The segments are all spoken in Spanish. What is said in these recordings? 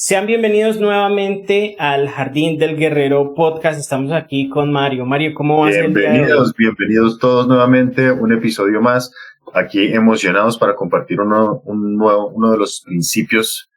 Sean bienvenidos nuevamente al Jardín del Guerrero Podcast. Estamos aquí con Mario. Mario, ¿cómo vas el día de hoy? Bienvenidos todos nuevamente, un episodio más. Aquí emocionados para compartir uno de los principios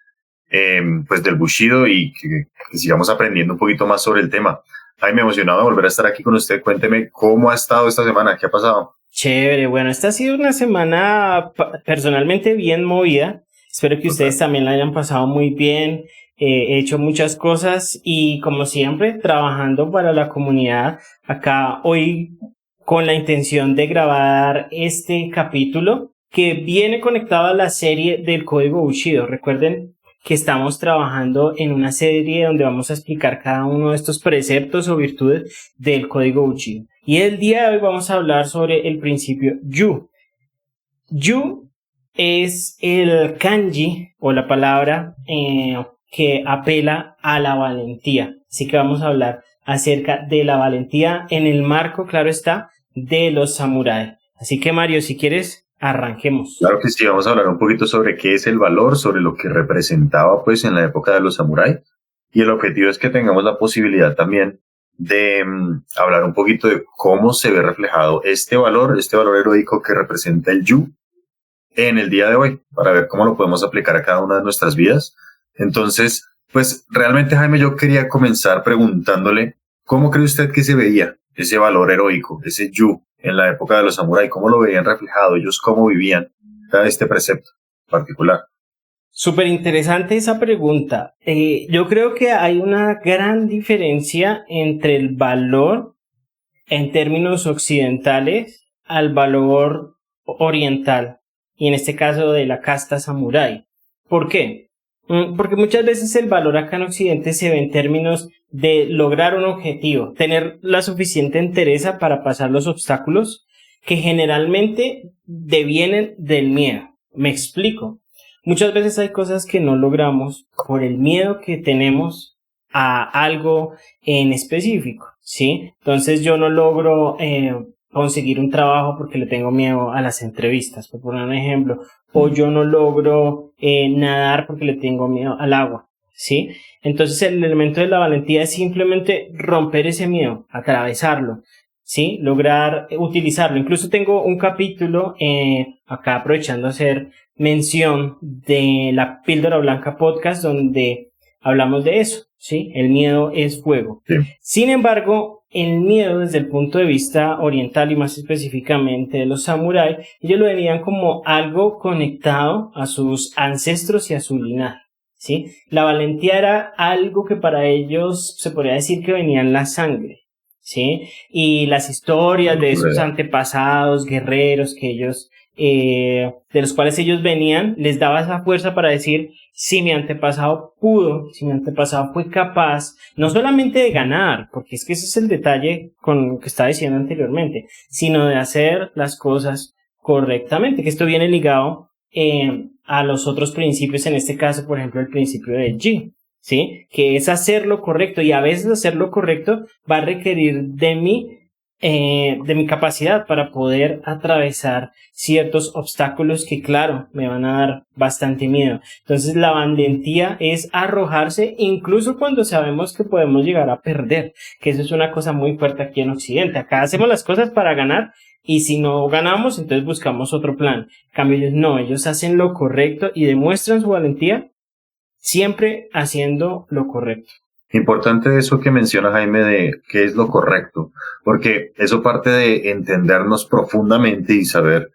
pues del Bushido y que sigamos aprendiendo un poquito más sobre el tema. Ay, me emocionado de volver a estar aquí con usted. Cuénteme cómo ha estado esta semana, qué ha pasado. Chévere, bueno, esta ha sido una semana personalmente bien movida. Espero que ustedes también la hayan pasado muy bien. He hecho muchas cosas y como siempre trabajando para la comunidad acá hoy con la intención de grabar este capítulo que viene conectado a la serie del Código Bushido. Recuerden que estamos trabajando en una serie donde vamos a explicar cada uno de estos preceptos o virtudes del Código Bushido. Y el día de hoy vamos a hablar sobre el principio Yu. Yu es el kanji o la palabra que apela a la valentía. Así que vamos a hablar acerca de la valentía en el marco, claro está, de los samuráis. Así que Mario, si quieres, arranquemos. Claro que sí, vamos a hablar un poquito sobre qué es el valor, sobre lo que representaba pues en la época de los samuráis. Y el objetivo es que tengamos la posibilidad también de hablar un poquito de cómo se ve reflejado este valor heroico que representa el Yu en el día de hoy, para ver cómo lo podemos aplicar a cada una de nuestras vidas. Entonces, pues realmente, Jaime, yo quería comenzar preguntándole, ¿cómo cree usted que se veía ese valor heroico, ese Yu, en la época de los samuráis? ¿Cómo lo veían reflejado? ¿Ellos cómo vivían este precepto particular? Súper interesante esa pregunta. Yo creo que hay una gran diferencia entre el valor en términos occidentales al valor oriental, y en este caso de la casta samurái. ¿Por qué? Porque muchas veces el valor acá en Occidente se ve en términos de lograr un objetivo, tener la suficiente entereza para pasar los obstáculos que generalmente devienen del miedo. Me explico. Muchas veces hay cosas que no logramos por el miedo que tenemos a algo en específico, ¿sí? Entonces yo no logro conseguir un trabajo porque le tengo miedo a las entrevistas, por poner un ejemplo, o yo no logro nadar porque le tengo miedo al agua, ¿sí? Entonces el elemento de la valentía es simplemente romper ese miedo, atravesarlo, ¿sí? Lograr utilizarlo. Incluso tengo un capítulo acá aprovechando a hacer mención de la Píldora Blanca Podcast donde hablamos de eso, ¿sí? El miedo es fuego. Sí. Sin embargo, el miedo desde el punto de vista oriental y más específicamente de los samuráis, ellos lo veían como algo conectado a sus ancestros y a su linaje, ¿sí? La valentía era algo que para ellos se podría decir que venía en la sangre, ¿sí? Y las historias de esos antepasados guerreros que ellos de los cuales ellos venían, les daba esa fuerza para decir, si mi antepasado pudo, si mi antepasado fue capaz, no solamente de ganar, porque es que ese es el detalle con lo que estaba diciendo anteriormente, sino de hacer las cosas correctamente, que esto viene ligado a los otros principios, en este caso, por ejemplo, el principio de Ji, ¿sí? Que es hacer lo correcto, y a veces hacer lo correcto va a requerir de mi capacidad para poder atravesar ciertos obstáculos que, claro, me van a dar bastante miedo. Entonces, la valentía es arrojarse incluso cuando sabemos que podemos llegar a perder, que eso es una cosa muy fuerte aquí en Occidente. Acá hacemos las cosas para ganar y si no ganamos, entonces buscamos otro plan. En cambio, ellos no, ellos hacen lo correcto y demuestran su valentía siempre haciendo lo correcto. Importante eso que menciona Jaime de qué es lo correcto, porque eso parte de entendernos profundamente y saber,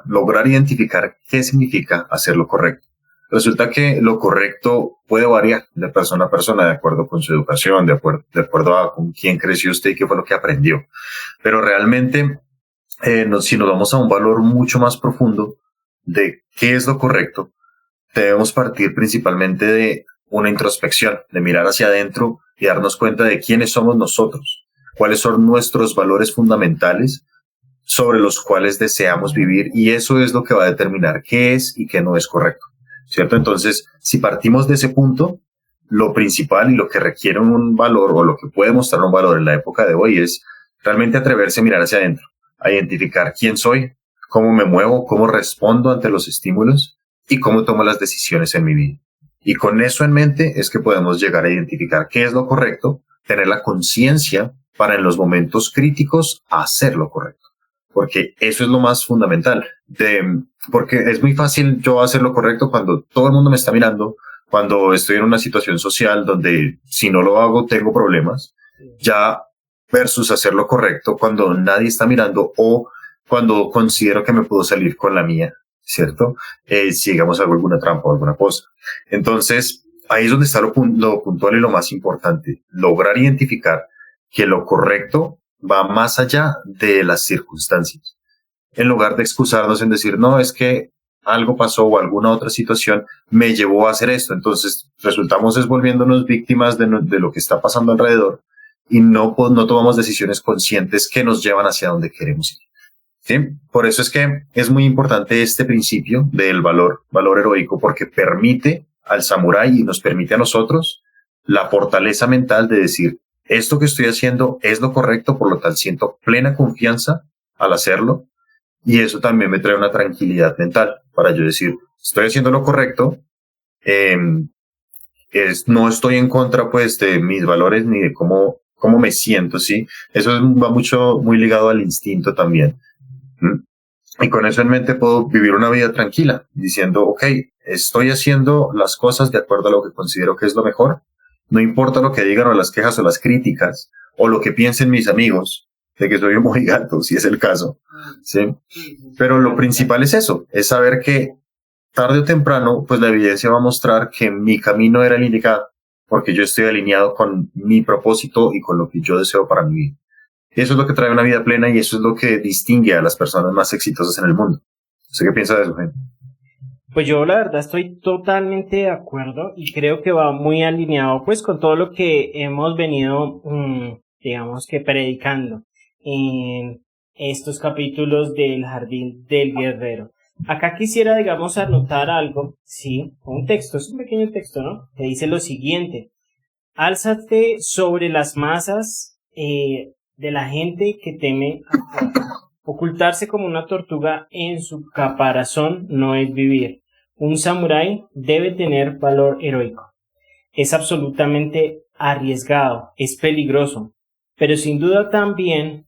lograr identificar qué significa hacer lo correcto. Resulta que lo correcto puede variar de persona a persona, de acuerdo con su educación, de acuerdo a con quién creció usted y qué fue lo que aprendió. Pero realmente, si nos vamos a un valor mucho más profundo de qué es lo correcto, debemos partir principalmente de una introspección, de mirar hacia adentro y darnos cuenta de quiénes somos nosotros, cuáles son nuestros valores fundamentales sobre los cuales deseamos vivir, y eso es lo que va a determinar qué es y qué no es correcto, ¿cierto? Entonces, si partimos de ese punto, lo principal y lo que requiere un valor o lo que puede mostrar un valor en la época de hoy es realmente atreverse a mirar hacia adentro, a identificar quién soy, cómo me muevo, cómo respondo ante los estímulos y cómo tomo las decisiones en mi vida. Y con eso en mente es que podemos llegar a identificar qué es lo correcto, tener la conciencia para en los momentos críticos hacer lo correcto. Porque eso es lo más fundamental. Porque es muy fácil yo hacer lo correcto cuando todo el mundo me está mirando, cuando estoy en una situación social donde si no lo hago tengo problemas, ya versus hacer lo correcto cuando nadie está mirando o cuando considero que me puedo salir con la mía, ¿cierto? Si digamos hago alguna trampa o alguna cosa. Entonces, ahí es donde está lo puntual y lo más importante, lograr identificar que lo correcto va más allá de las circunstancias. En lugar de excusarnos en decir, no, es que algo pasó o alguna otra situación me llevó a hacer esto. Entonces resultamos volviéndonos víctimas de lo que está pasando alrededor y no tomamos decisiones conscientes que nos llevan hacia donde queremos ir. ¿Sí? Por eso es que es muy importante este principio del valor heroico, porque permite al samurái y nos permite a nosotros la fortaleza mental de decir, esto que estoy haciendo es lo correcto, por lo tal siento plena confianza al hacerlo. Y eso también me trae una tranquilidad mental para yo decir, estoy haciendo lo correcto, no estoy en contra pues de mis valores ni de cómo me siento, ¿sí? Eso va muy ligado al instinto también. Y con eso en mente puedo vivir una vida tranquila, diciendo, ok, estoy haciendo las cosas de acuerdo a lo que considero que es lo mejor. No importa lo que digan o las quejas o las críticas o lo que piensen mis amigos de que soy muy gato, si es el caso, ¿sí? Pero lo principal es eso, es saber que tarde o temprano, pues la evidencia va a mostrar que mi camino era el indicado, porque yo estoy alineado con mi propósito y con lo que yo deseo para mi vida. Eso es lo que trae una vida plena y eso es lo que distingue a las personas más exitosas en el mundo. ¿Usted qué piensa de eso, gente? Pues yo la verdad estoy totalmente de acuerdo y creo que va muy alineado pues con todo lo que hemos venido, digamos que predicando en estos capítulos del Jardín del Guerrero. Acá quisiera, digamos, anotar algo, sí, un texto, es un pequeño texto, ¿no? Que dice lo siguiente: álzate sobre las masas de la gente que teme actuar. Ocultarse como una tortuga en su caparazón no es vivir. Un samurái debe tener valor heroico. Es absolutamente arriesgado, es peligroso, pero sin duda también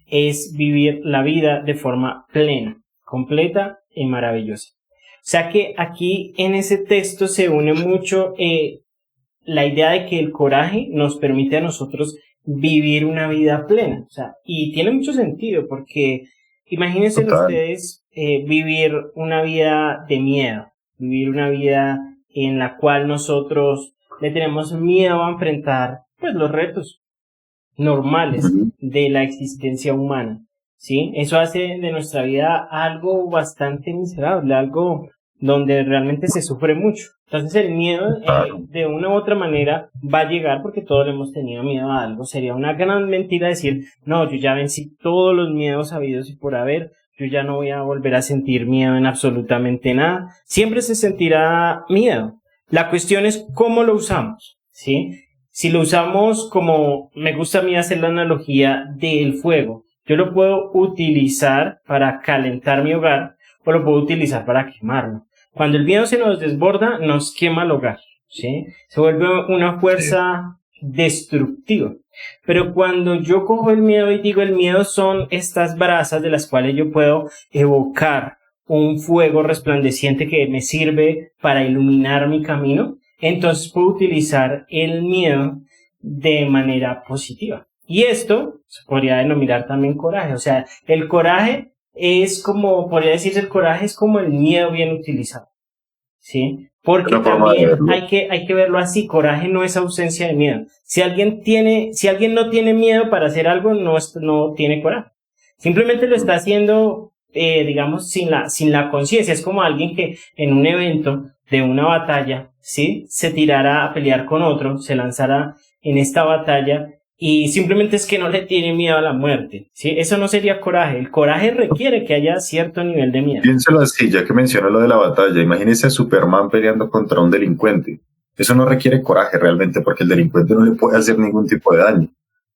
es vivir la vida de forma plena, completa y maravillosa. O sea que aquí en ese texto se une mucho la idea de que el coraje nos permite a nosotros vivir una vida plena. O sea, y tiene mucho sentido porque imagínense ustedes vivir una vida de miedo, vivir una vida en la cual nosotros le tenemos miedo a enfrentar pues los retos normales de la existencia humana, ¿sí? Eso hace de nuestra vida algo bastante miserable, algo donde realmente se sufre mucho. Entonces el miedo de una u otra manera va a llegar porque todos le hemos tenido miedo a algo. Sería una gran mentira decir, no, yo ya vencí todos los miedos habidos y por haber, yo ya no voy a volver a sentir miedo en absolutamente nada. Siempre se sentirá miedo. La cuestión es cómo lo usamos, ¿sí? Si lo usamos como, me gusta a mí hacer la analogía del fuego, yo lo puedo utilizar para calentar mi hogar o lo puedo utilizar para quemarlo. Cuando el miedo se nos desborda, nos quema el hogar, ¿sí? Se vuelve una fuerza destructiva. Pero cuando yo cojo el miedo y digo, el miedo son estas brasas de las cuales yo puedo evocar un fuego resplandeciente que me sirve para iluminar mi camino, entonces puedo utilizar el miedo de manera positiva. Y esto se podría denominar también coraje. O sea, el coraje es como, podría decirse, el coraje es como el miedo bien utilizado, ¿sí? Porque también hay que verlo así. Coraje no es ausencia de miedo. Si alguien no tiene miedo para hacer algo, no tiene coraje. Simplemente lo está haciendo, digamos, sin la conciencia. Es como alguien que en un evento de una batalla, ¿sí? Se tirara a pelear con otro, se lanzara en esta batalla y simplemente es que no le tiene miedo a la muerte, ¿sí? Eso no sería coraje. El coraje requiere que haya cierto nivel de miedo. Piénselo así, ya que mencionó lo de la batalla. Imagínese a Superman peleando contra un delincuente. Eso no requiere coraje realmente porque el delincuente no le puede hacer ningún tipo de daño,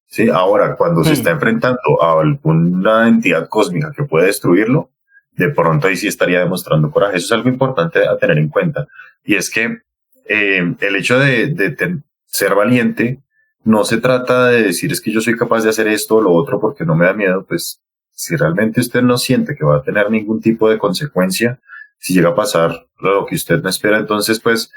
¿sí? Ahora, cuando se está enfrentando a alguna entidad cósmica que puede destruirlo, de pronto ahí sí estaría demostrando coraje. Eso es algo importante a tener en cuenta. Y es que el hecho de ser valiente no se trata de decir es que yo soy capaz de hacer esto o lo otro porque no me da miedo, pues si realmente usted no siente que va a tener ningún tipo de consecuencia, si llega a pasar lo que usted no espera, entonces pues,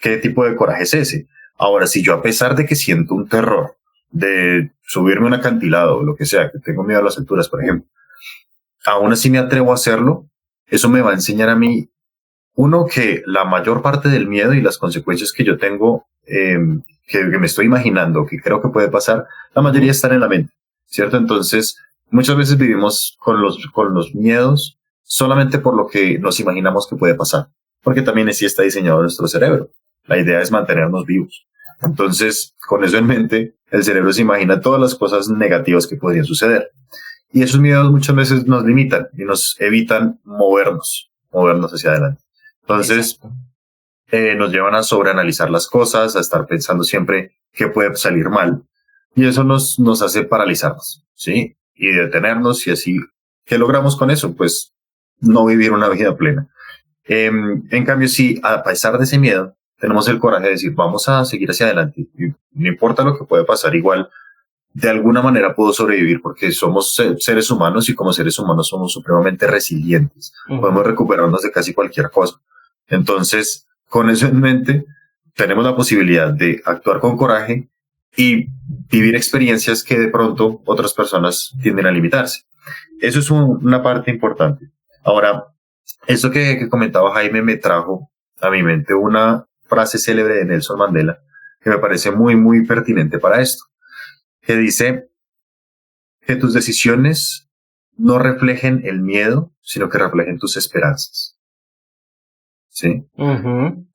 ¿qué tipo de coraje es ese? Ahora, si yo a pesar de que siento un terror de subirme a un acantilado o lo que sea, que tengo miedo a las alturas, por ejemplo, aún así me atrevo a hacerlo, eso me va a enseñar a mí, uno, que la mayor parte del miedo y las consecuencias que yo tengo, que me estoy imaginando, que creo que puede pasar, la mayoría están en la mente, ¿cierto? Entonces, muchas veces vivimos con los miedos solamente por lo que nos imaginamos que puede pasar, porque también así está diseñado nuestro cerebro. La idea es mantenernos vivos. Entonces, con eso en mente, el cerebro se imagina todas las cosas negativas que podrían suceder. Y esos miedos muchas veces nos limitan y nos evitan movernos hacia adelante. Entonces, nos llevan a sobreanalizar las cosas, a estar pensando siempre qué puede salir mal. Y eso nos hace paralizarnos, ¿sí? Y detenernos y así, ¿qué logramos con eso? Pues no vivir una vida plena. En cambio, si a pesar de ese miedo, tenemos el coraje de decir, vamos a seguir hacia adelante, y no importa lo que puede pasar, igual de alguna manera puedo sobrevivir porque somos seres humanos y como seres humanos somos supremamente resilientes. Podemos recuperarnos de casi cualquier cosa. Entonces, con eso en mente, tenemos la posibilidad de actuar con coraje y vivir experiencias que de pronto otras personas tienden a limitarse. Eso es una parte importante. Ahora, eso que comentaba Jaime me trajo a mi mente una frase célebre de Nelson Mandela que me parece muy, muy pertinente para esto, que dice que tus decisiones no reflejen el miedo, sino que reflejen tus esperanzas. ¿Sí?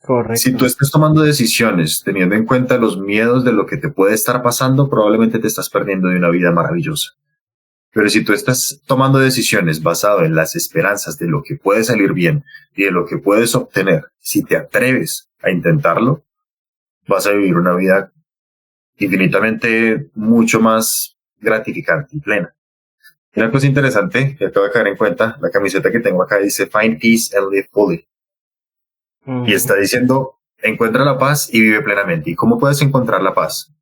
Correcto. Si tú estás tomando decisiones teniendo en cuenta los miedos de lo que te puede estar pasando, probablemente te estás perdiendo de una vida maravillosa. Pero si tú estás tomando decisiones basado en las esperanzas de lo que puede salir bien y de lo que puedes obtener, si te atreves a intentarlo, vas a vivir una vida infinitamente mucho más gratificante y plena. Y una cosa interesante que acabo de caer en cuenta, la camiseta que tengo acá dice Find Peace and Live Fully. Y está diciendo, encuentra la paz y vive plenamente. ¿Y cómo puedes encontrar la paz?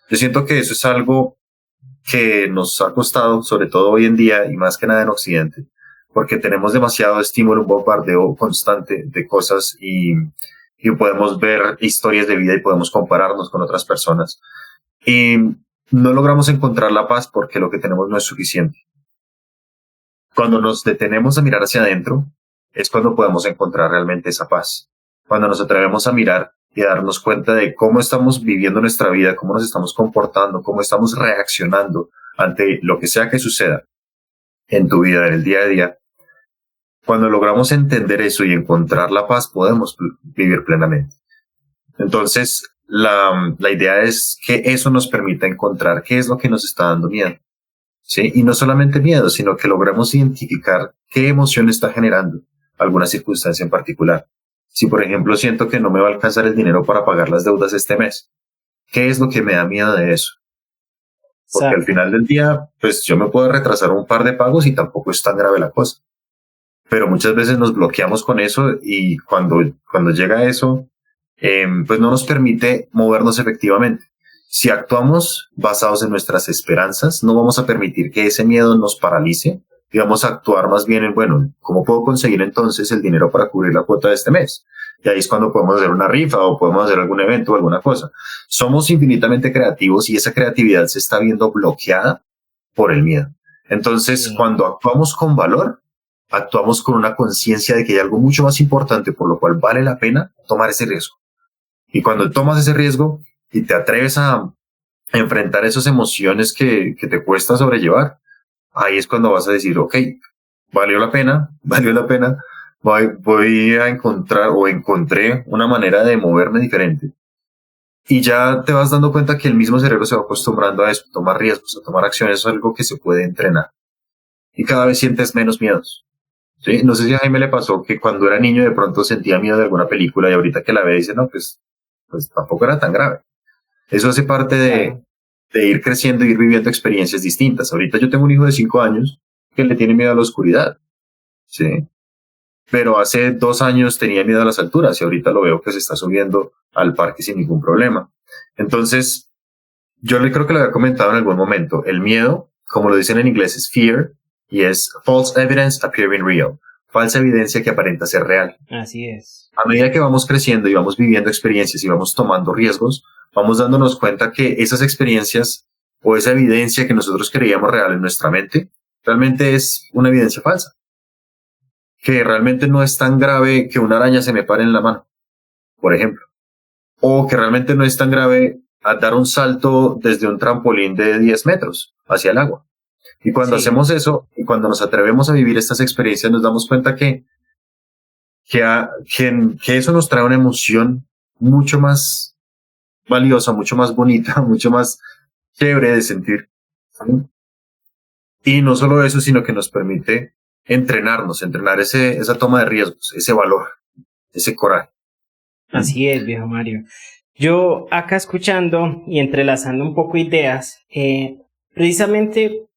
Yo siento que eso es algo que nos ha costado, sobre todo hoy en día y más que nada en Occidente, porque tenemos demasiado estímulo, un bombardeo constante de cosas y podemos ver historias de vida y podemos compararnos con otras personas. Y no logramos encontrar la paz porque lo que tenemos no es suficiente. Cuando nos detenemos a mirar hacia adentro, es cuando podemos encontrar realmente esa paz. Cuando nos atrevemos a mirar y a darnos cuenta de cómo estamos viviendo nuestra vida, cómo nos estamos comportando, cómo estamos reaccionando ante lo que sea que suceda en tu vida, en el día a día. Cuando logramos entender eso y encontrar la paz, podemos vivir plenamente. Entonces, la idea es que eso nos permita encontrar qué es lo que nos está dando miedo. ¿Sí? Y no solamente miedo, sino que logramos identificar qué emoción está generando alguna circunstancia en particular. Si, por ejemplo, siento que no me va a alcanzar el dinero para pagar las deudas este mes, ¿qué es lo que me da miedo de eso? Porque al final del día, pues yo me puedo retrasar un par de pagos y tampoco es tan grave la cosa. Pero muchas veces nos bloqueamos con eso y cuando llega eso, pues no nos permite movernos efectivamente. Si actuamos basados en nuestras esperanzas, no vamos a permitir que ese miedo nos paralice y vamos a actuar más bien en, bueno, ¿cómo puedo conseguir entonces el dinero para cubrir la cuota de este mes? Y ahí es cuando podemos hacer una rifa o podemos hacer algún evento o alguna cosa. Somos infinitamente creativos y esa creatividad se está viendo bloqueada por el miedo. Entonces, cuando actuamos con valor, actuamos con una conciencia de que hay algo mucho más importante por lo cual vale la pena tomar ese riesgo. Y cuando tomas ese riesgo y te atreves a enfrentar esas emociones que te cuesta sobrellevar, ahí es cuando vas a decir, ok, valió la pena, voy a encontrar o encontré una manera de moverme diferente. Y ya te vas dando cuenta que el mismo cerebro se va acostumbrando a eso, a tomar riesgos, a tomar acciones, es algo que se puede entrenar. Y cada vez sientes menos miedos. ¿Sí? No sé si a Jaime le pasó que cuando era niño de pronto sentía miedo de alguna película y ahorita que la ve dice, no, pues tampoco era tan grave. Eso hace parte de ir creciendo y ir viviendo experiencias distintas. Ahorita yo tengo un hijo de 5 años que le tiene miedo a la oscuridad. ¿Sí? pero hace 2 años tenía miedo a las alturas y ahorita lo veo que se está subiendo al parque sin ningún problema. Entonces, yo le creo que lo había comentado en algún momento, el miedo, como lo dicen en inglés, es fear y es false evidence appearing real, falsa evidencia que aparenta ser real. Así es. A medida que vamos creciendo y vamos viviendo experiencias y vamos tomando riesgos, vamos dándonos cuenta que esas experiencias o esa evidencia que nosotros creíamos real en nuestra mente, realmente es una evidencia falsa. Que realmente no es tan grave que una araña se me pare en la mano, por ejemplo. O que realmente no es tan grave a dar un salto desde un trampolín de 10 metros hacia el agua. Y cuando hacemos eso, y cuando nos atrevemos a vivir estas experiencias, nos damos cuenta que eso nos trae una emoción mucho más valiosa, mucho más bonita, mucho más chévere de sentir. Y no solo eso, sino que nos permite entrenar esa toma de riesgos, ese valor, ese coraje. Así es, viejo Mario. Yo acá escuchando y entrelazando un poco ideas, precisamente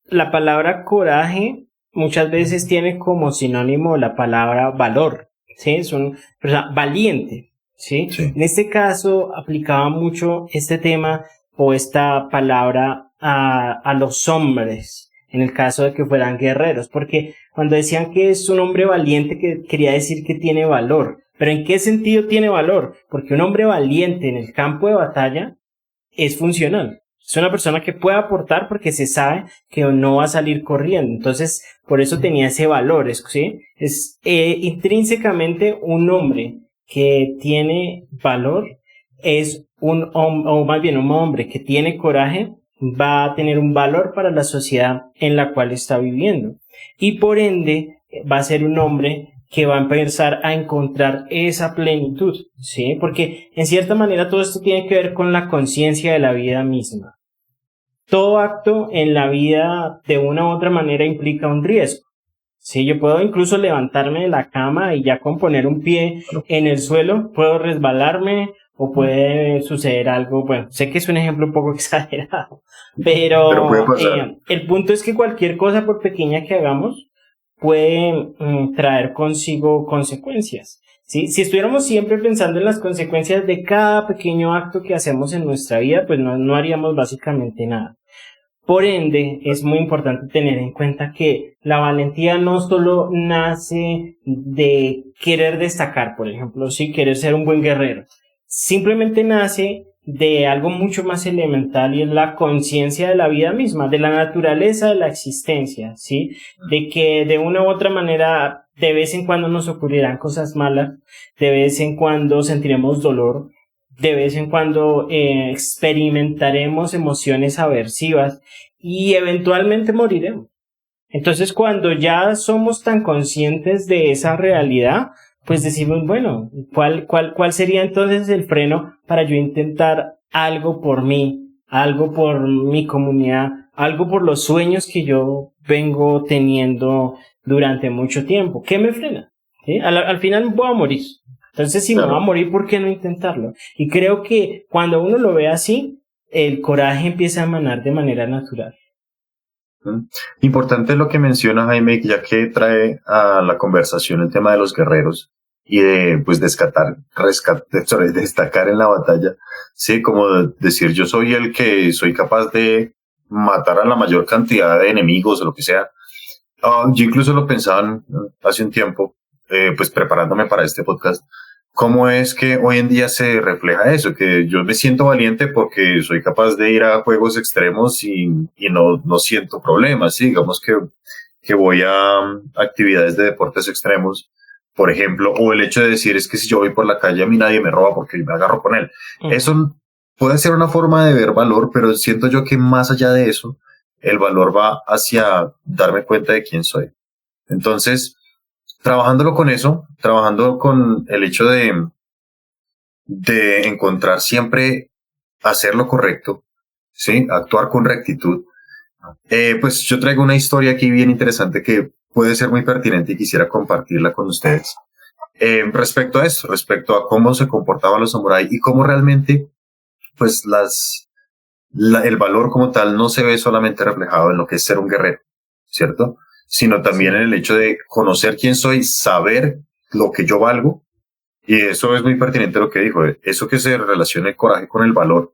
la palabra coraje muchas veces tiene como sinónimo la palabra valor, ¿sí? Es una persona valiente, ¿sí? Sí. En este caso aplicaba mucho este tema o esta palabra a los hombres, en el caso de que fueran guerreros, porque cuando decían que es un hombre valiente, que quería decir que tiene valor. ¿Pero en qué sentido tiene valor? Porque un hombre valiente en el campo de batalla es funcional. Es una persona que puede aportar porque se sabe que no va a salir corriendo. Entonces, por eso tenía ese valor, ¿sí? Es intrínsecamente un hombre que tiene valor, es o más bien un hombre que tiene coraje, va a tener un valor para la sociedad en la cual está viviendo. Y por ende, va a ser un hombre que va a empezar a encontrar esa plenitud, ¿sí? Porque en cierta manera todo esto tiene que ver con la conciencia de la vida misma. Todo acto en la vida de una u otra manera implica un riesgo. Sí, yo puedo incluso levantarme de la cama y ya con poner un pie en el suelo puedo resbalarme o puede suceder algo. Bueno, sé que es un ejemplo un poco exagerado, pero puede pasar. El punto es que cualquier cosa, por pequeña que hagamos, puede traer consigo consecuencias. ¿Sí? Si estuviéramos siempre pensando en las consecuencias de cada pequeño acto que hacemos en nuestra vida, pues no haríamos básicamente nada. Por ende, es muy importante tener en cuenta que la valentía no solo nace de querer destacar, por ejemplo, sí, querer ser un buen guerrero. Simplemente nace de algo mucho más elemental y es la conciencia de la vida misma, de la naturaleza de la existencia, ¿sí? De que de una u otra manera de vez en cuando nos ocurrirán cosas malas, de vez en cuando sentiremos dolor, de vez en cuando experimentaremos emociones aversivas y eventualmente moriremos. Entonces, cuando ya somos tan conscientes de esa realidad, pues decimos, bueno, ¿cuál sería entonces el freno para yo intentar algo por mí, algo por mi comunidad, algo por los sueños que yo vengo teniendo durante mucho tiempo? ¿Qué me frena? ¿Sí? Al final voy a morir. Entonces, si Claro. me voy a morir, ¿por qué no intentarlo? Y creo que cuando uno lo ve así, el coraje empieza a emanar de manera natural. Importante lo que menciona Jaime, ya que trae a la conversación el tema de los guerreros y de pues destacar en la batalla. Sí, como decir yo soy el que soy capaz de matar a la mayor cantidad de enemigos o lo que sea. Yo incluso lo pensaba hace un tiempo, pues preparándome para este podcast. ¿Cómo es que hoy en día se refleja eso? Que yo me siento valiente porque soy capaz de ir a juegos extremos y no siento problemas, ¿sí? Digamos que voy a actividades de deportes extremos, por ejemplo, o el hecho de decir es que si yo voy por la calle a mí nadie me roba porque me agarro con él. Uh-huh. Eso puede ser una forma de ver valor, pero siento yo que más allá de eso, el valor va hacia darme cuenta de quién soy. Entonces, trabajándolo con eso, trabajando con el hecho de encontrar siempre hacer lo correcto, ¿sí? Actuar con rectitud. Pues yo traigo una historia aquí bien interesante que puede ser muy pertinente y quisiera compartirla con ustedes. Respecto a eso, respecto a cómo se comportaban los samuráis y cómo realmente, pues el valor como tal no se ve solamente reflejado en lo que es ser un guerrero, ¿cierto? sino también en el hecho de conocer quién soy, saber lo que yo valgo. Y eso es muy pertinente lo que dijo, eso que se relaciona el coraje con el valor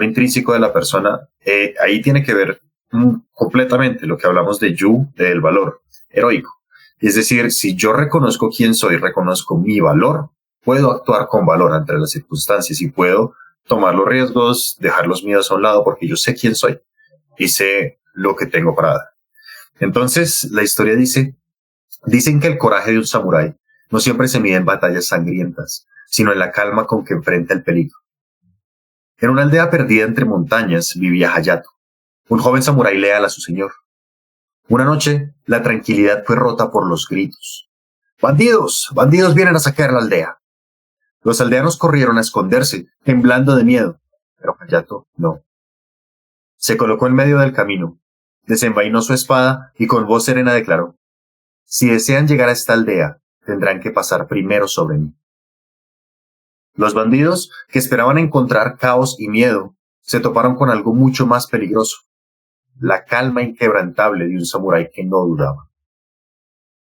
intrínseco de la persona, ahí tiene que ver completamente lo que hablamos de del valor heroico. Es decir, si yo reconozco quién soy, reconozco mi valor, puedo actuar con valor ante las circunstancias y puedo tomar los riesgos, dejar los miedos a un lado porque yo sé quién soy y sé lo que tengo para dar. Entonces, la historia dicen que el coraje de un samurái no siempre se mide en batallas sangrientas, sino en la calma con que enfrenta el peligro. En una aldea perdida entre montañas vivía Hayato, un joven samurái leal a su señor. Una noche, la tranquilidad fue rota por los gritos. ¡Bandidos! ¡Bandidos vienen a saquear la aldea! Los aldeanos corrieron a esconderse, temblando de miedo, pero Hayato no. Se colocó en medio del camino, desenvainó su espada y con voz serena declaró: «Si desean llegar a esta aldea, tendrán que pasar primero sobre mí». Los bandidos, que esperaban encontrar caos y miedo, se toparon con algo mucho más peligroso: la calma inquebrantable de un samurái que no dudaba.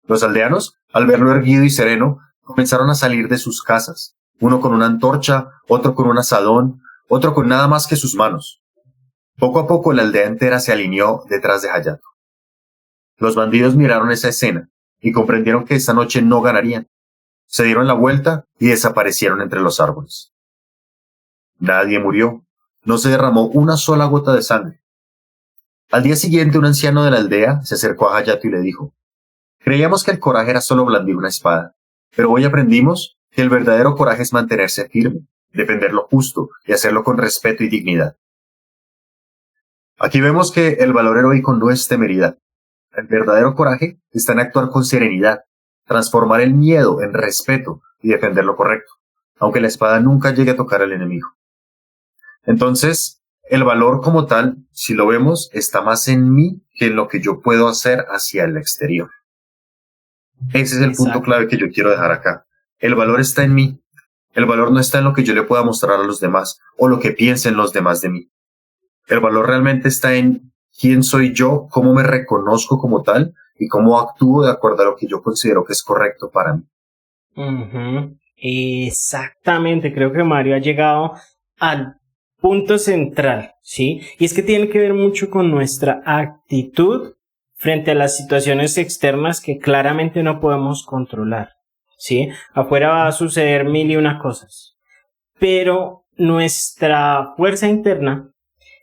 Los aldeanos, al verlo erguido y sereno, comenzaron a salir de sus casas, uno con una antorcha, otro con un asadón, otro con nada más que sus manos. Poco a poco la aldea entera se alineó detrás de Hayato. Los bandidos miraron esa escena y comprendieron que esa noche no ganarían. Se dieron la vuelta y desaparecieron entre los árboles. Nadie murió, no se derramó una sola gota de sangre. Al día siguiente, un anciano de la aldea se acercó a Hayato y le dijo: «Creíamos que el coraje era solo blandir una espada, pero hoy aprendimos que el verdadero coraje es mantenerse firme, defender lo justo y hacerlo con respeto y dignidad». Aquí vemos que el valor heroico no es temeridad. El verdadero coraje está en actuar con serenidad, transformar el miedo en respeto y defender lo correcto, aunque la espada nunca llegue a tocar al enemigo. Entonces, el valor como tal, si lo vemos, está más en mí que en lo que yo puedo hacer hacia el exterior. Ese es el punto clave que yo quiero dejar acá. El valor está en mí. El valor no está en lo que yo le pueda mostrar a los demás o lo que piensen los demás de mí. El valor realmente está en quién soy yo, cómo me reconozco como tal y cómo actúo de acuerdo a lo que yo considero que es correcto para mí. Exactamente, creo que Mario ha llegado al punto central, ¿sí? Y es que tiene que ver mucho con nuestra actitud frente a las situaciones externas que claramente no podemos controlar, ¿sí? Afuera va a suceder mil y una cosas, pero nuestra fuerza interna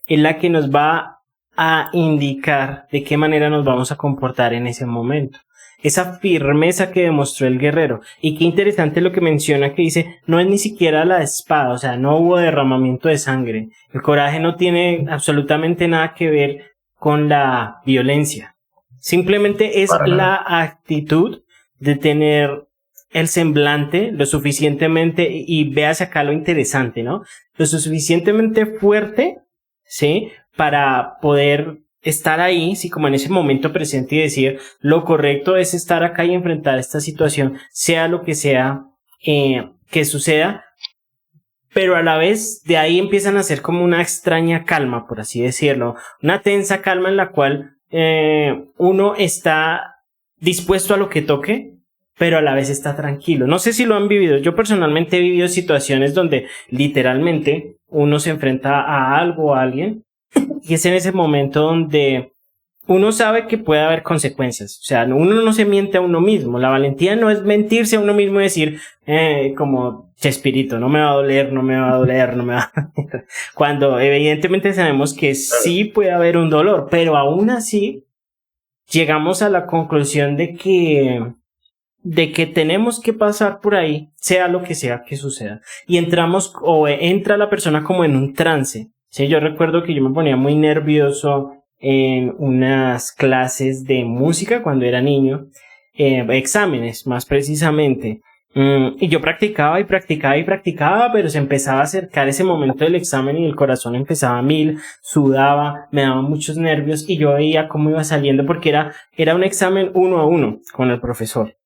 es la que nos va a indicar de qué manera nos vamos a comportar en ese momento. Esa firmeza que demostró el guerrero. Y qué interesante lo que menciona, que dice, no es ni siquiera la espada, o sea, no hubo derramamiento de sangre. El coraje no tiene absolutamente nada que ver con la violencia. Simplemente es la actitud de tener el semblante lo suficientemente, y véase acá lo interesante, ¿no? Lo suficientemente fuerte, ¿sí? Para poder estar ahí, sí, como en ese momento presente y decir, lo correcto es estar acá y enfrentar esta situación, sea lo que sea que suceda, pero a la vez de ahí empiezan a ser como una extraña calma, por así decirlo, una tensa calma en la cual uno está dispuesto a lo que toque, pero a la vez está tranquilo. No sé si lo han vivido. Yo personalmente he vivido situaciones donde literalmente uno se enfrenta a algo o a alguien, y es en ese momento donde uno sabe que puede haber consecuencias. O sea, uno no se miente a uno mismo. La valentía no es mentirse a uno mismo y decir, como Chespirito, no me va a doler, no me va a doler, no me va a doler. Cuando evidentemente sabemos que sí puede haber un dolor, pero aún así llegamos a la conclusión de que tenemos que pasar por ahí, sea lo que sea que suceda. Y entramos, o entra la persona como en un trance. Sí, yo recuerdo que yo me ponía muy nervioso en unas clases de música cuando era niño, exámenes más precisamente, y yo practicaba y practicaba y practicaba, pero se empezaba a acercar ese momento del examen y el corazón empezaba a mil, sudaba, me daban muchos nervios y yo veía cómo iba saliendo porque era un examen 1 a 1 con el profesor.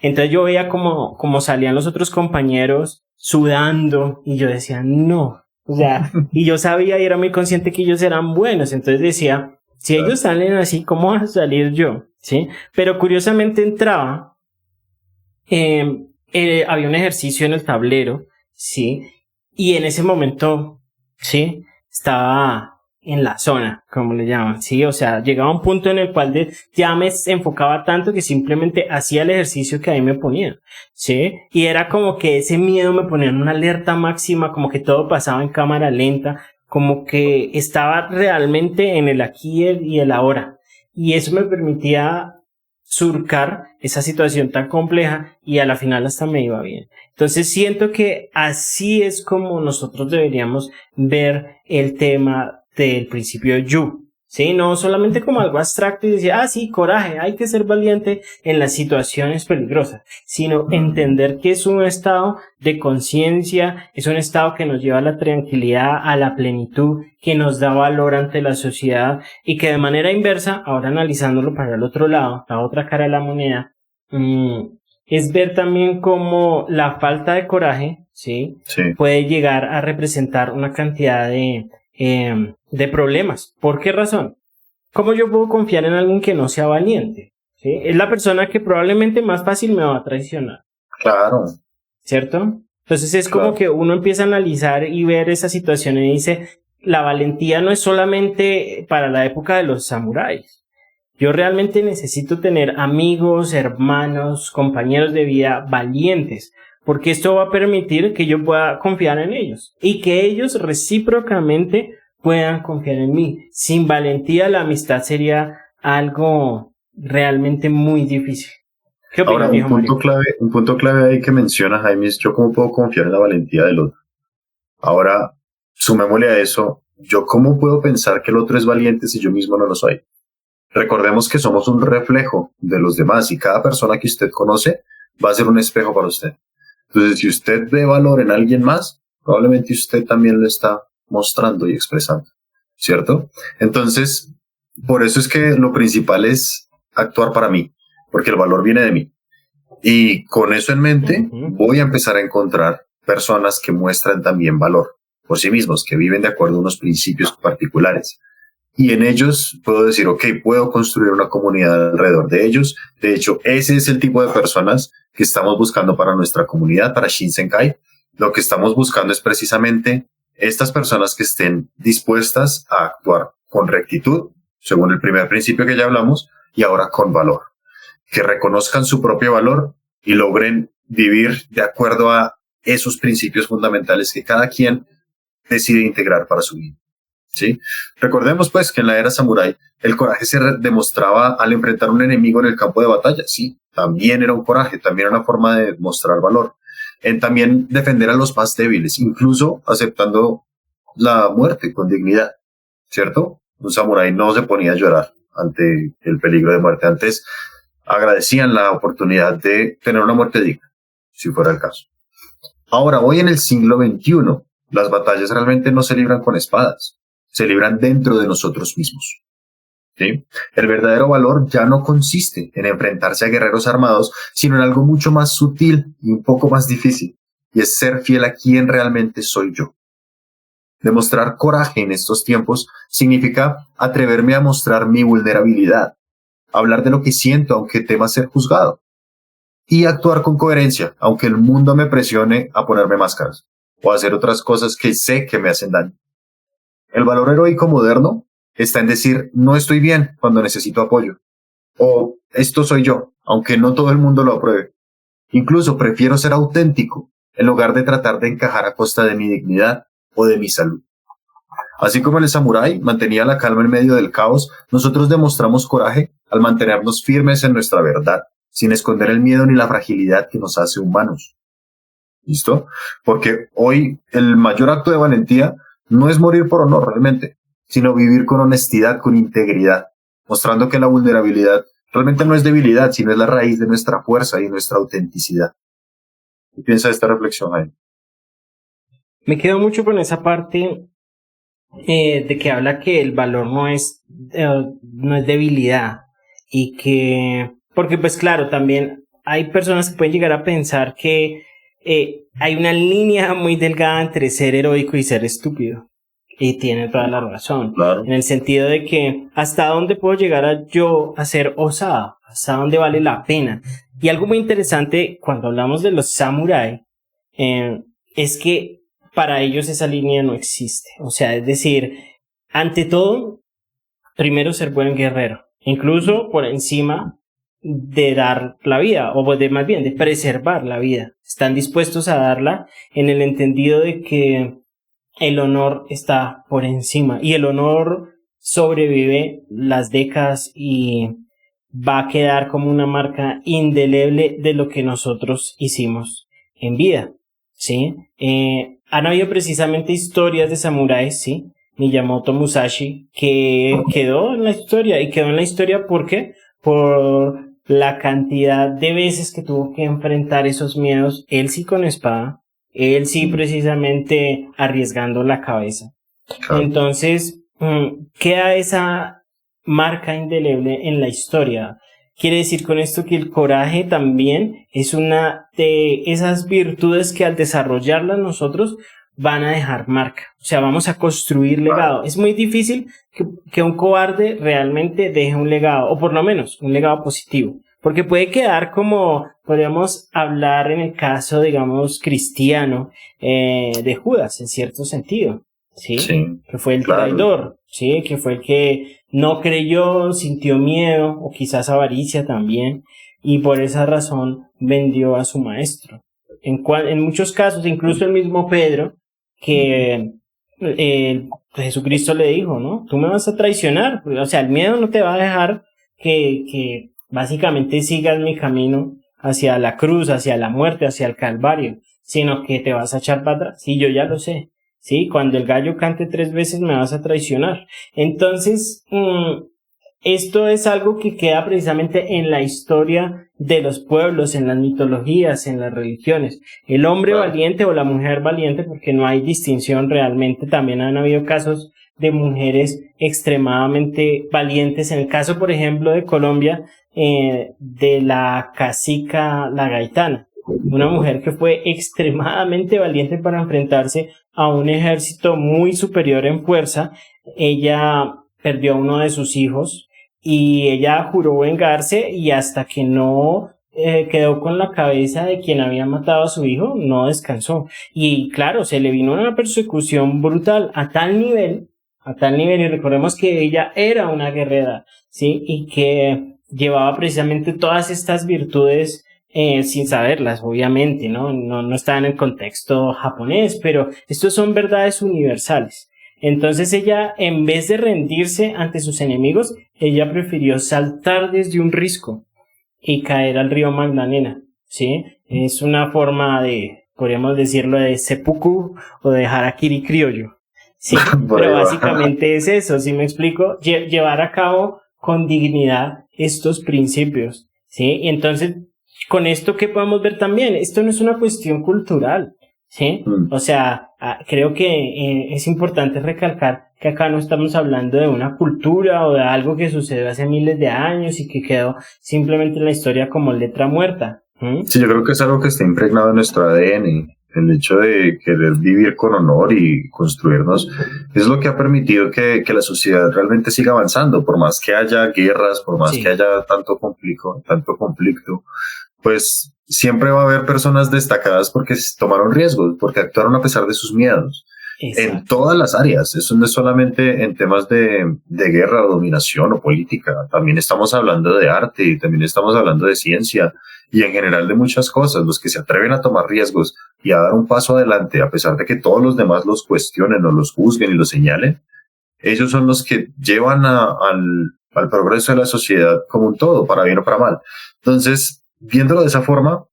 Entonces yo veía cómo salían los otros compañeros sudando y yo decía, no. O sea, y yo sabía y era muy consciente que ellos eran buenos. Entonces decía, Si Claro. ellos salen así, ¿cómo voy a salir yo? ¿Sí? Pero curiosamente entraba, había un ejercicio en el tablero, ¿sí? Y en ese momento, ¿sí? Estaba en la zona, como le llaman, ¿sí? O sea, llegaba un punto en el cual ya me enfocaba tanto que simplemente hacía el ejercicio que ahí me ponía, ¿sí? Y era como que ese miedo me ponía en una alerta máxima, como que todo pasaba en cámara lenta, como que estaba realmente en el aquí y el ahora. Y eso me permitía surcar esa situación tan compleja y a la final hasta me iba bien. Entonces siento que así es como nosotros deberíamos ver el tema del principio de Yu. Sí, no solamente como algo abstracto y decir, sí, coraje, hay que ser valiente en las situaciones peligrosas, sino entender que es un estado de conciencia, es un estado que nos lleva a la tranquilidad, a la plenitud, que nos da valor ante la sociedad y que de manera inversa, ahora analizándolo para el otro lado, la otra cara de la moneda, es ver también cómo la falta de coraje, ¿sí? Sí. Puede llegar a representar una cantidad de problemas. ¿Por qué razón? ¿Cómo yo puedo confiar en alguien que no sea valiente? ¿Sí? Es la persona que probablemente más fácil me va a traicionar. Claro. ¿Cierto? Entonces es como que uno empieza a analizar y ver esa situación y dice, la valentía no es solamente para la época de los samuráis. Yo realmente necesito tener amigos, hermanos, compañeros de vida valientes, porque esto va a permitir que yo pueda confiar en ellos y que ellos recíprocamente puedan confiar en mí. Sin valentía la amistad sería algo realmente muy difícil. ¿Qué opinas, Ahora, viejo Mario? un punto clave ahí que menciona Jaime es yo cómo puedo confiar en la valentía del otro. Ahora, sumémosle a eso, yo cómo puedo pensar que el otro es valiente si yo mismo no lo soy. Recordemos que somos un reflejo de los demás y cada persona que usted conoce va a ser un espejo para usted. Entonces, si usted ve valor en alguien más, probablemente usted también lo está mostrando y expresando, ¿cierto? Entonces, por eso es que lo principal es actuar para mí, porque el valor viene de mí. Y con eso en mente, voy a empezar a encontrar personas que muestran también valor por sí mismos, que viven de acuerdo a unos principios particulares. Y en ellos puedo decir, ok, puedo construir una comunidad alrededor de ellos. De hecho, ese es el tipo de personas que estamos buscando para nuestra comunidad, para Shinsenkai. Lo que estamos buscando es precisamente estas personas que estén dispuestas a actuar con rectitud, según el primer principio que ya hablamos, y ahora con valor. Que reconozcan su propio valor y logren vivir de acuerdo a esos principios fundamentales que cada quien decide integrar para su vida. ¿Sí? Recordemos pues que en la era samurái el coraje se demostraba al enfrentar a un enemigo en el campo de batalla. Sí, también era un coraje, también era una forma de mostrar valor. En también defender a los más débiles, incluso aceptando la muerte con dignidad, ¿cierto? Un samurái no se ponía a llorar ante el peligro de muerte. Antes agradecían la oportunidad de tener una muerte digna, si fuera el caso. Ahora, hoy en el siglo XXI, las batallas realmente no se libran con espadas, se libran dentro de nosotros mismos. ¿Sí? El verdadero valor ya no consiste en enfrentarse a guerreros armados, sino en algo mucho más sutil y un poco más difícil, y es ser fiel a quien realmente soy yo. Demostrar coraje en estos tiempos significa atreverme a mostrar mi vulnerabilidad, hablar de lo que siento aunque tema ser juzgado, y actuar con coherencia, aunque el mundo me presione a ponerme máscaras o a hacer otras cosas que sé que me hacen daño. El valor heroico moderno está en decir no estoy bien cuando necesito apoyo, o esto soy yo, aunque no todo el mundo lo apruebe. Incluso prefiero ser auténtico en lugar de tratar de encajar a costa de mi dignidad o de mi salud. Así como el samurái mantenía la calma en medio del caos, nosotros demostramos coraje al mantenernos firmes en nuestra verdad, sin esconder el miedo ni la fragilidad que nos hace humanos. ¿Listo? Porque hoy el mayor acto de valentía no es morir por honor realmente, sino vivir con honestidad, con integridad, mostrando que la vulnerabilidad realmente no es debilidad, sino es la raíz de nuestra fuerza y nuestra autenticidad. ¿Qué piensa de esta reflexión, Jaime? Me quedo mucho con esa parte de que habla que el valor no es debilidad y que, porque pues claro, también hay personas que pueden llegar a pensar que hay una línea muy delgada entre ser heroico y ser estúpido. Y tiene toda la razón. Claro. En el sentido de que hasta dónde puedo llegar yo a ser osado, hasta dónde vale la pena. Y algo muy interesante cuando hablamos de los samurái, es que para ellos esa línea no existe. O sea, es decir, ante todo, primero ser buen guerrero, incluso por encima de dar la vida, o más bien de preservar la vida. Están dispuestos a darla en el entendido de que el honor está por encima y el honor sobrevive las décadas y va a quedar como una marca indeleble de lo que nosotros hicimos en vida, ¿sí? Han habido precisamente historias de samuráis, ¿sí? Miyamoto Musashi, que quedó en la historia, y quedó en la historia ¿por qué? Por la cantidad de veces que tuvo que enfrentar esos miedos, él sí con espada, él sí precisamente arriesgando la cabeza. Claro. Entonces, queda esa marca indeleble en la historia. Quiere decir con esto que el coraje también es una de esas virtudes que al desarrollarlas nosotros van a dejar marca. O sea, vamos a construir legado. Es muy difícil que un cobarde realmente deje un legado, o por lo menos un legado positivo. Porque puede quedar como, podríamos hablar en el caso, digamos, cristiano, de Judas, en cierto sentido. ¿Sí? Sí, que fue el traidor, ¿sí? Que fue el que no creyó, sintió miedo, o quizás avaricia también, y por esa razón vendió a su maestro. En muchos casos, incluso el mismo Pedro, que Jesucristo le dijo, ¿no? Tú me vas a traicionar, o sea, el miedo no te va a dejar que básicamente sigas mi camino hacia la cruz, hacia la muerte, hacia el Calvario, sino que te vas a echar para atrás. Sí, yo ya lo sé. Sí, cuando el gallo cante 3 veces me vas a traicionar. Entonces, esto es algo que queda precisamente en la historia de los pueblos, en las mitologías, en las religiones. El hombre valiente o la mujer valiente, porque no hay distinción realmente. También han habido casos de mujeres extremadamente valientes. En el caso, por ejemplo, de Colombia, de la cacica La Gaitana. Una mujer que fue extremadamente valiente para enfrentarse a un ejército muy superior en fuerza. Ella perdió a uno de sus hijos y ella juró vengarse, y hasta que no quedó con la cabeza de quien había matado a su hijo, no descansó. Y claro, se le vino una persecución brutal a tal nivel, y recordemos que ella era una guerrera, ¿sí? Y que llevaba precisamente todas estas virtudes sin saberlas, obviamente, no está en el contexto japonés, pero estos son verdades universales. Entonces ella, en vez de rendirse ante sus enemigos, ella prefirió saltar desde un risco y caer al río Magdalena, ¿sí? Es una forma de, podríamos decirlo, de seppuku o de harakiri criollo, sí, pero básicamente es eso, ¿sí me explico? Llevar a cabo con dignidad estos principios, ¿sí? Y entonces, con esto, ¿qué podemos ver también? Esto no es una cuestión cultural, ¿sí? O sea, creo que es importante recalcar que acá no estamos hablando de una cultura o de algo que sucedió hace miles de años y que quedó simplemente en la historia como letra muerta. Sí, yo creo que es algo que está impregnado en nuestro ADN. El hecho de querer vivir con honor y construirnos es lo que ha permitido que la sociedad realmente siga avanzando, por más que haya guerras, por más que haya tanto conflicto, pues siempre va a haber personas destacadas porque tomaron riesgos, porque actuaron a pesar de sus miedos. Exacto. En todas las áreas. Eso no es solamente en temas de guerra o dominación o política. También estamos hablando de arte y también estamos hablando de ciencia y en general de muchas cosas. Los que se atreven a tomar riesgos y a dar un paso adelante a pesar de que todos los demás los cuestionen o los juzguen y los señalen, ellos son los que llevan al progreso de la sociedad como un todo, para bien o para mal. Entonces, viéndolo de esa forma,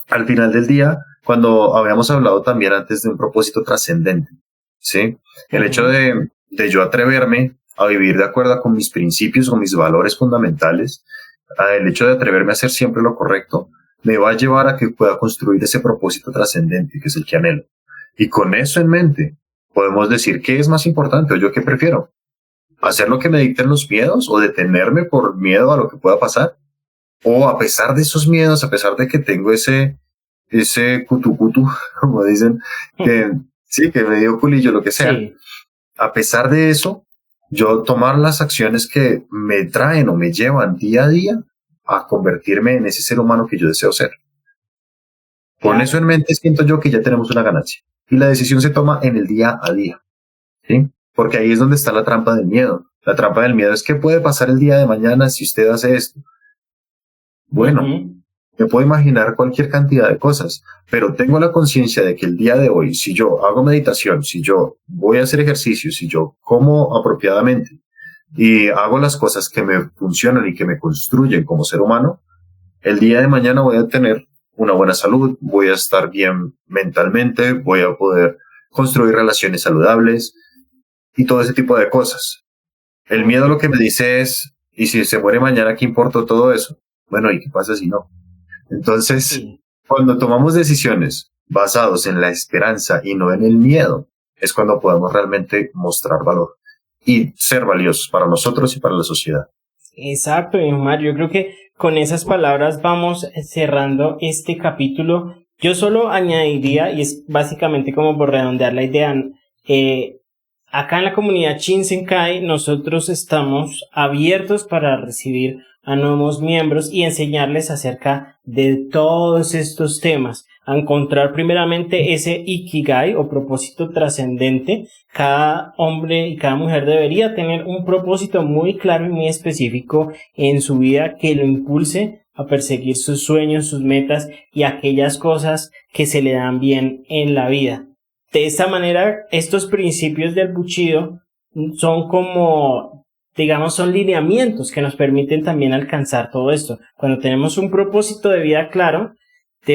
al final del día, cuando habíamos hablado también antes de un propósito trascendente, ¿sí? El hecho de yo atreverme a vivir de acuerdo con mis principios o mis valores fundamentales, el hecho de atreverme a hacer siempre lo correcto, me va a llevar a que pueda construir ese propósito trascendente, que es el que anhelo. Y con eso en mente, podemos decir qué es más importante o yo qué prefiero. ¿Hacer lo que me dicten los miedos o detenerme por miedo a lo que pueda pasar? O a pesar de esos miedos, a pesar de que tengo ese cutucutu, como dicen, que sí, que me dio culillo, lo que sea. Sí. a pesar de eso, yo tomar las acciones que me traen o me llevan día a día a convertirme en ese ser humano que yo deseo ser. Con eso Claro. en mente, siento yo que ya tenemos una ganancia. Y la decisión se toma en el día a día, ¿sí? Porque ahí es donde está la trampa del miedo. La trampa del miedo es qué puede pasar el día de mañana si usted hace esto. Bueno, Ujú. me puedo imaginar cualquier cantidad de cosas, pero tengo la conciencia de que el día de hoy, si yo hago meditación, si yo voy a hacer ejercicio, si yo como apropiadamente y hago las cosas que me funcionan y que me construyen como ser humano, el día de mañana voy a tener una buena salud, voy a estar bien mentalmente, voy a poder construir relaciones saludables y todo ese tipo de cosas. El miedo lo que me dice es, ¿y si se muere mañana, qué importa todo eso? Bueno, ¿y qué pasa si no? Entonces, Sí. cuando tomamos decisiones basados en la esperanza y no en el miedo, es cuando podemos realmente mostrar valor y ser valiosos para nosotros y para la sociedad. Exacto, mi Omar. Yo creo que con esas palabras vamos cerrando este capítulo. Yo solo añadiría, y es básicamente como por redondear la idea, eh, acá en la comunidad Shinsenkai nosotros estamos abiertos para recibir a nuevos miembros y enseñarles acerca de todos estos temas, a encontrar primeramente ese Ikigai o propósito trascendente. Cada hombre y cada mujer debería tener un propósito muy claro y muy específico en su vida que lo impulse a perseguir sus sueños, sus metas y aquellas cosas que se le dan bien en la vida. De esta manera, estos principios del Bushido son como, digamos, son lineamientos que nos permiten también alcanzar todo esto. Cuando tenemos un propósito de vida claro,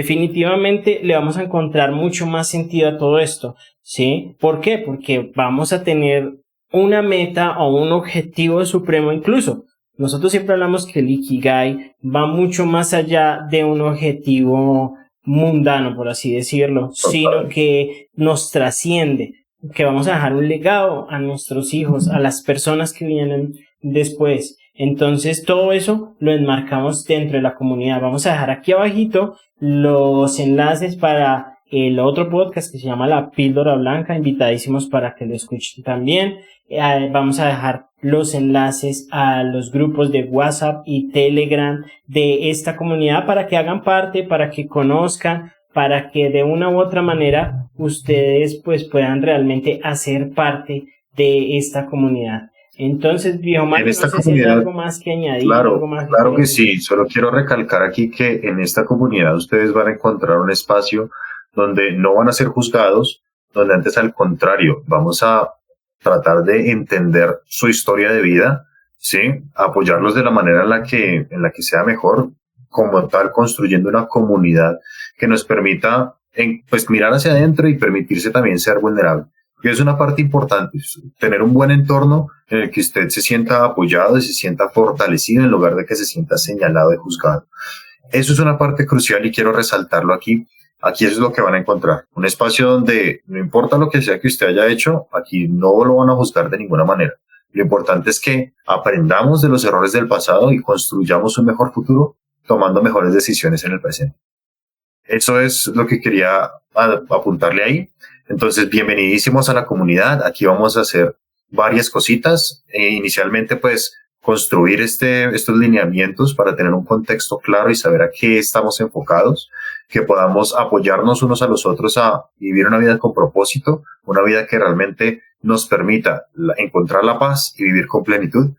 definitivamente le vamos a encontrar mucho más sentido a todo esto, ¿sí? ¿Por qué? Porque vamos a tener una meta o un objetivo supremo incluso. Nosotros siempre hablamos que el Ikigai va mucho más allá de un objetivo mundano, por así decirlo, sino Total. que nos trasciende, que vamos a dejar un legado a nuestros hijos, a las personas que vienen después. Entonces todo eso lo enmarcamos dentro de la comunidad. Vamos a dejar aquí abajito los enlaces para el otro podcast que se llama La Píldora Blanca, invitadísimos para que lo escuchen también. Vamos a dejar los enlaces a los grupos de WhatsApp y Telegram de esta comunidad para que hagan parte, para que conozcan, para que de una u otra manera ustedes pues puedan realmente hacer parte de esta comunidad. Entonces, viejo En Mario, no esta sé si hay comunidad, algo más que añadir, algo claro, más que claro que quieras decir. sí. Solo quiero recalcar aquí que en esta comunidad ustedes van a encontrar un espacio donde no van a ser juzgados, donde antes al contrario, vamos a tratar de entender su historia de vida, ¿sí? Apoyarlos de la manera en la que sea mejor, como tal, construyendo una comunidad que nos permita, pues, mirar hacia adentro y permitirse también ser vulnerable. Que es una parte importante, tener un buen entorno en el que usted se sienta apoyado y se sienta fortalecido en lugar de que se sienta señalado y juzgado. Eso es una parte crucial y quiero resaltarlo aquí. Aquí es lo que van a encontrar. Un espacio donde no importa lo que sea que usted haya hecho, aquí no lo van a juzgar de ninguna manera. Lo importante es que aprendamos de los errores del pasado y construyamos un mejor futuro tomando mejores decisiones en el presente. Eso es lo que quería apuntarle ahí. Entonces, bienvenidísimos a la comunidad. Aquí vamos a hacer varias cositas. Inicialmente, pues, construir estos lineamientos para tener un contexto claro y saber a qué estamos enfocados, que podamos apoyarnos unos a los otros a vivir una vida con propósito, una vida que realmente nos permita encontrar la paz y vivir con plenitud.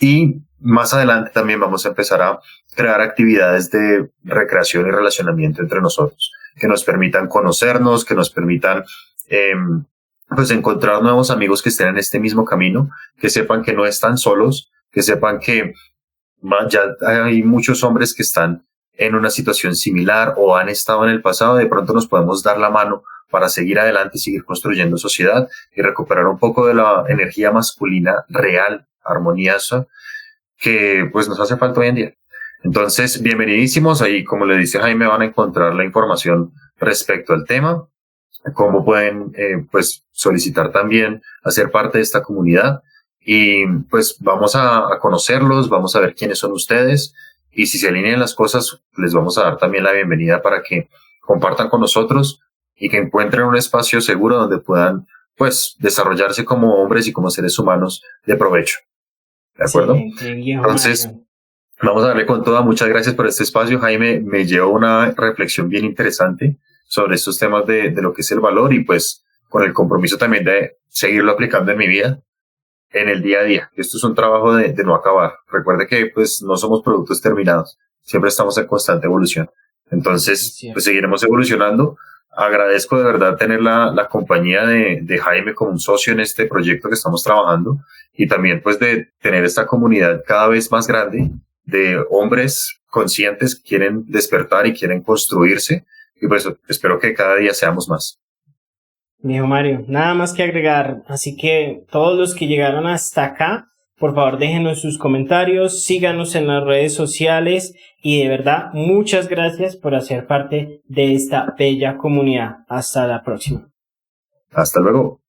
Y más adelante también vamos a empezar a crear actividades de recreación y relacionamiento entre nosotros, que nos permitan conocernos, que nos permitan pues encontrar nuevos amigos que estén en este mismo camino, que sepan que no están solos, que sepan que ya hay muchos hombres que están en una situación similar o han estado en el pasado, de pronto nos podemos dar la mano para seguir adelante y seguir construyendo sociedad y recuperar un poco de la energía masculina real, armoniosa, que pues nos hace falta hoy en día. Entonces, bienvenidísimos. Ahí, como le dice Jaime, van a encontrar la información respecto al tema, cómo pueden pues solicitar también hacer parte de esta comunidad y pues vamos a conocerlos, vamos a ver quiénes son ustedes y si se alinean las cosas, les vamos a dar también la bienvenida para que compartan con nosotros y que encuentren un espacio seguro donde puedan pues desarrollarse como hombres y como seres humanos de provecho. ¿De acuerdo? Entonces, vamos a darle con toda. Muchas gracias por este espacio, Jaime. Me llevo una reflexión bien interesante sobre estos temas de lo que es el valor y pues con el compromiso también de seguirlo aplicando en mi vida, en el día a día. Esto es un trabajo de no acabar. Recuerde que pues no somos productos terminados. Siempre estamos en constante evolución. Entonces, pues seguiremos evolucionando. Agradezco de verdad tener la compañía de Jaime como un socio en este proyecto que estamos trabajando y también pues de tener esta comunidad cada vez más grande de hombres conscientes que quieren despertar y quieren construirse y pues espero que cada día seamos más. Viejo Mario, nada más que agregar, así que todos los que llegaron hasta acá, por favor déjenos sus comentarios, síganos en las redes sociales y de verdad muchas gracias por hacer parte de esta bella comunidad. Hasta la próxima. Hasta luego.